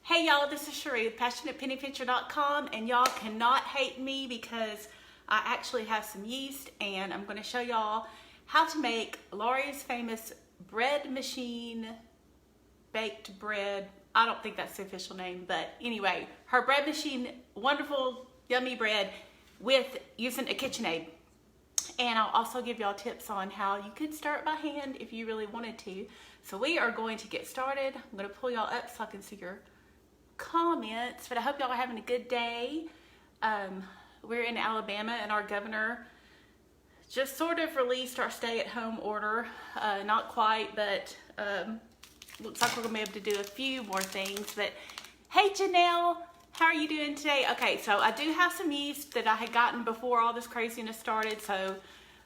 Hey y'all, this is Sheree with PassionatePennyPincher.com, and y'all cannot hate me because I actually have some yeast, and I'm going to show y'all how to make Laurie's famous bread machine baked bread. I don't think that's the official name, but anyway, her bread machine, wonderful, yummy bread with using a Kitchenaid. And I'll also give y'all tips on how you could start by hand if you really wanted to. So we are going to get started. I'm going to pull y'all up so I can see your comments, but I hope y'all are having a good day. We're in Alabama, and our governor just sort of released our stay-at-home order. Not quite, but looks like we're gonna be able to do a few more things. But hey Janelle, how are you doing today? Okay, so I do have some yeast that I had gotten before all this craziness started, so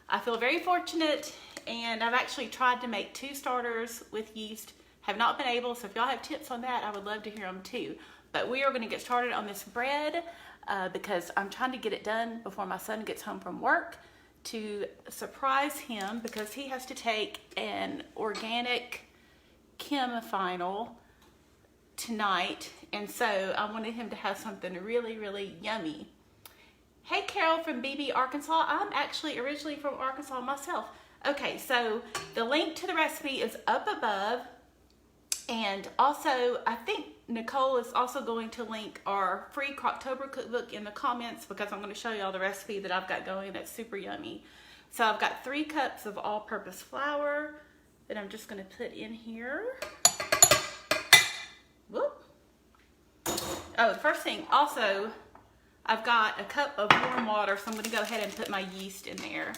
I feel very fortunate, and I've actually tried to make 2 starters with yeast. Have not been able, so if y'all have tips on that, I would love to hear them too. But we are going to get started on this bread because I'm trying to get it done before my son gets home from work to surprise him, because he has to take an organic chem final tonight, and so I wanted him to have something really, really yummy. Hey Carol from BB, Arkansas. I'm actually originally from Arkansas myself. Okay, so the link to the recipe is up above. And also, I think Nicole is also going to link our free Croctober cookbook in the comments, because I'm going to show y'all the recipe that I've got going that's super yummy. So I've got 3 cups of all-purpose flour that I'm just going to put in here. Whoop. Oh, the first thing, also, I've got a cup of warm water, so I'm going to go ahead and put my yeast in there.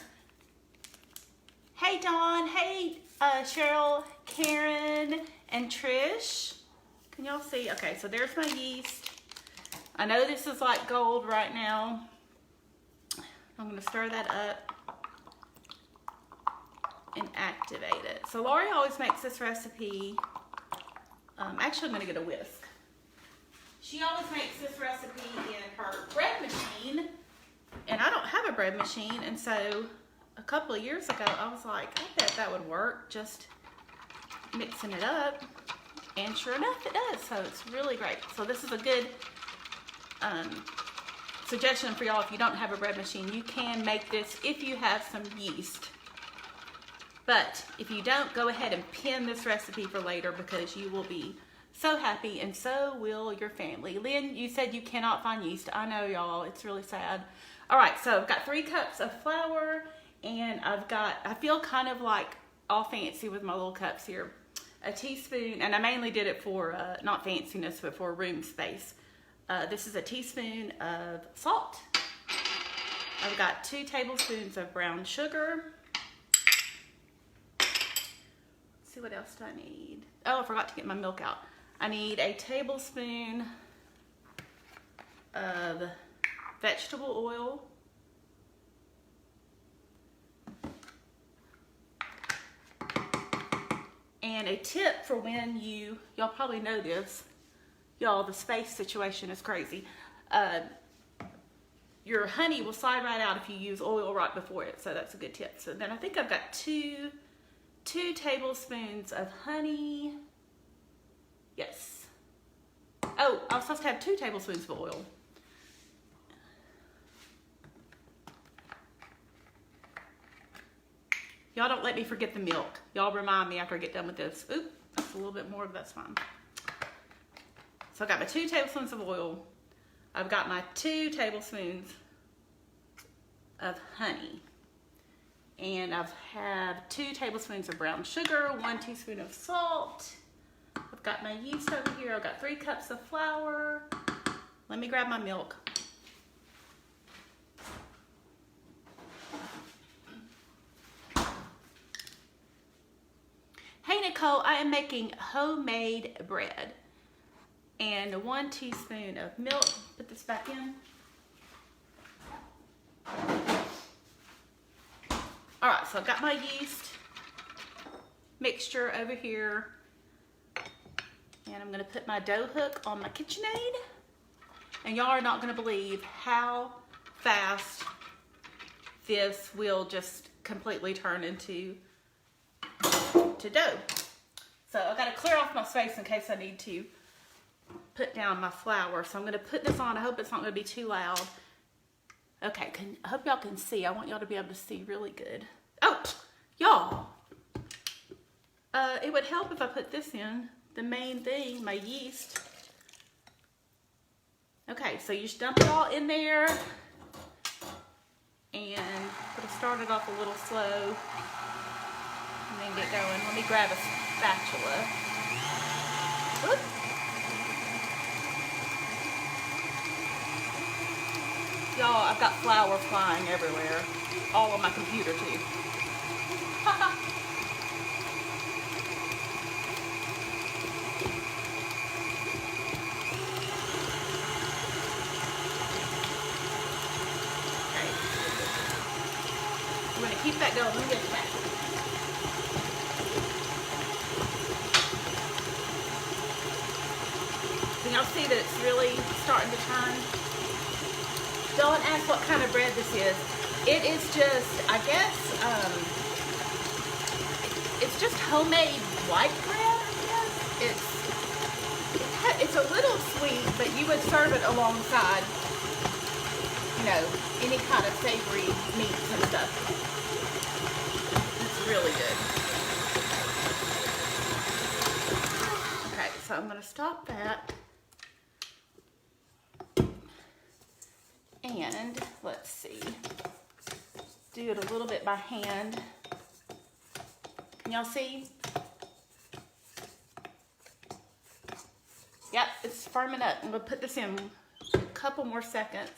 Hey Dawn, hey Cheryl, Karen, and Trish. Can y'all see? Okay, so there's my yeast. I know this is like gold right now. I'm gonna stir that up and activate it. So Laurie always makes this recipe. Actually, I'm gonna get a whisk. She always makes this recipe in her bread machine, and I don't have a bread machine, and so a couple of years ago, I was like, I bet that would work, just mixing it up, and sure enough it does. So it's really great. So this is a good suggestion for y'all. If you don't have a bread machine, you can make this if you have some yeast, but if you don't, go ahead and pin this recipe for later, because you will be so happy, and so will your family. Lynn, you said you cannot find yeast. I know, y'all, it's really sad. All right, so I've got 3 cups of flour, and I've got, I feel kind of like all fancy with my little cups here, a teaspoon, and I mainly did it for not fanciness, but for room space. This is a teaspoon of salt. I've got 2 tablespoons of brown sugar. Let's see, what else do I need? Oh, I forgot to get my milk out. I need a tablespoon of vegetable oil. And a tip for when y'all probably know this, y'all, the space situation is crazy. Your honey will slide right out if you use oil right before it, so that's a good tip. So then I think I've got 2 tablespoons of honey. Yes. Oh, I was supposed to have 2 tablespoons of oil. Y'all don't let me forget the milk. Y'all remind me after I get done with this. Oop, that's a little bit more, but that's fine. So I've got my 2 tablespoons of oil. I've got my 2 tablespoons of honey. And I have 2 tablespoons of brown sugar, 1 teaspoon of salt. I've got my yeast over here. I've got 3 cups of flour. Let me grab my milk. Hey Nicole, I am making homemade bread, and 1 teaspoon of milk. Put this back in. All right, so I've got my yeast mixture over here, and I'm gonna put my dough hook on my Kitchenaid, and y'all are not gonna believe how fast this will just completely turn into dough. So I've got to clear off my space in case I need to put down my flour. So I'm going to put this on. I hope it's not going to be too loud. Okay, I hope y'all can see. I want y'all to be able to see really good. Oh, y'all. It would help if I put this in, the main thing, my yeast. Okay, so you just dump it all in there. And it'll start it off a little slow. And then get going. Let me grab a spatula. Whoop. Y'all, I've got flour flying everywhere. All on my computer too. I'm going to keep that going. Let me get it back. Can y'all see that it's really starting to turn? Don't ask what kind of bread this is. It is just, I guess, it's just homemade white bread, I guess. It's a little sweet, but you would serve it alongside, you know, any kind of savory meats and stuff. It's really good. Okay, so I'm going to stop that. And let's see, do it a little bit by hand. Can y'all see? Yep, it's firming up. I'm going to put this in a couple more seconds.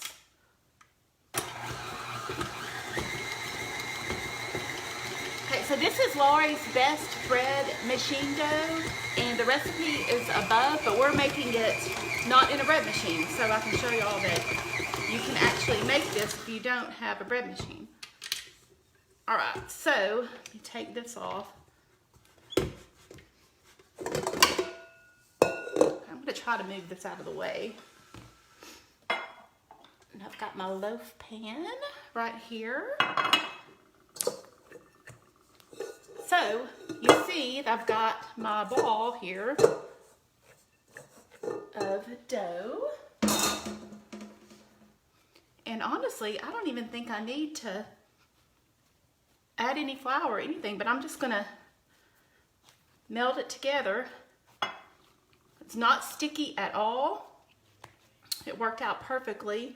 Okay, so this is Laurie's Best Bread Machine Dough, and the recipe is above, but we're making it not in a bread machine, so I can show y'all that you can actually make this if you don't have a bread machine. All right, so let me take this off. I'm gonna try to move this out of the way. And I've got my loaf pan right here. So you see I've got my ball here of dough. And honestly, I don't even think I need to add any flour or anything, but I'm just gonna melt it together. It's not sticky at all. It worked out perfectly.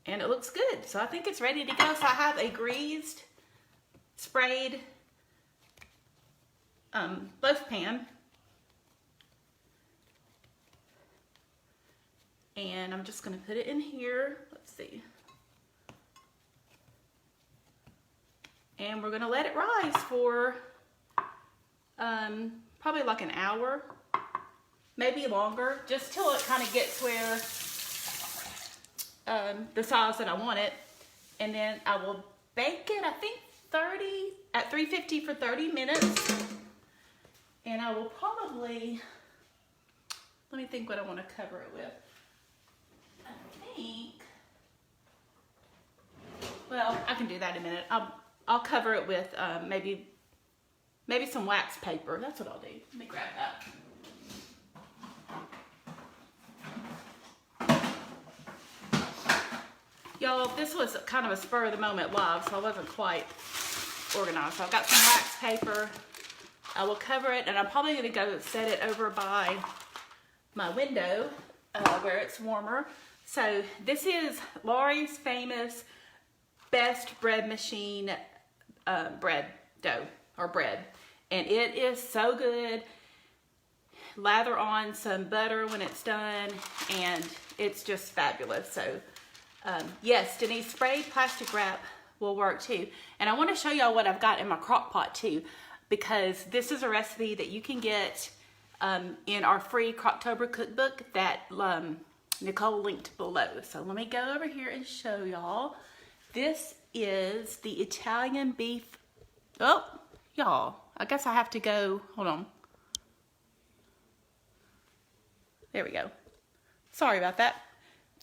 And it looks good. So I think it's ready to go. So I have a greased, sprayed loaf pan. And I'm just going to put it in here. Let's see. And we're going to let it rise for probably like an hour, maybe longer, just till it kind of gets where the size that I want it. And then I will bake it, I think at 350 for 30 minutes. And I will probably, let me think what I want to cover it with. Well, I can do that in a minute. I'll cover it with maybe some wax paper. That's what I'll do. Let me grab that. Y'all, this was kind of a spur of the moment live, so I wasn't quite organized. So I've got some wax paper. I will cover it, and I'm probably going to go set it over by my window where it's warmer. So this is Laurie's famous Best Bread Machine bread dough or bread, and it is so good. Lather on some butter when it's done, and it's just fabulous. So yes, Denise, sprayed plastic wrap will work too. And I want to show y'all what I've got in my crock pot too, because this is a recipe that you can get in our free Crocktober cookbook that Nicole linked below. So let me go over here and show y'all. This is the Italian beef. Oh, y'all, I guess I have to go, hold on. There we go. Sorry about that.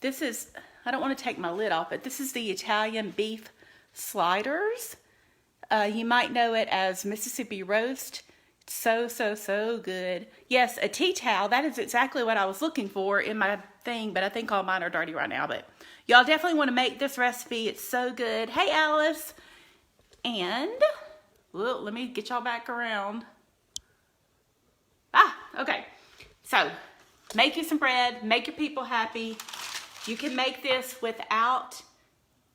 This is, I don't want to take my lid off, but this is the Italian beef sliders. You might know it as Mississippi roast, So, so, so good. Yes, a tea towel. That is exactly what I was looking for in my thing, but I think all mine are dirty right now. But y'all definitely want to make this recipe. It's so good. Hey, Alice. And, well, let me get y'all back around. Okay. So, make you some bread. Make your people happy. You can make this without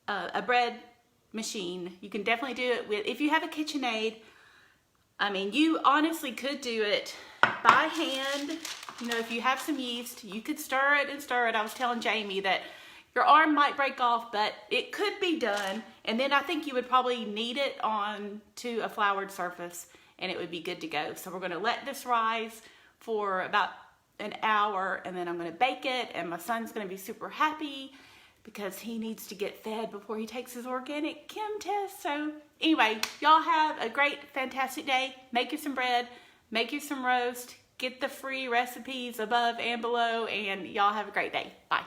a bread machine. You can definitely do it with, if you have a Kitchenaid, I mean, you honestly could do it by hand. You know, if you have some yeast, you could stir it and stir it. I was telling Jamie that your arm might break off, but it could be done. And then I think you would probably knead it onto a floured surface and it would be good to go. So we're gonna let this rise for about an hour and then I'm gonna bake it, and my son's gonna be super happy because he needs to get fed before he takes his organic chem test. So anyway, y'all have a great, fantastic day. Make you some bread, make you some roast, get the free recipes above and below, and y'all have a great day. Bye.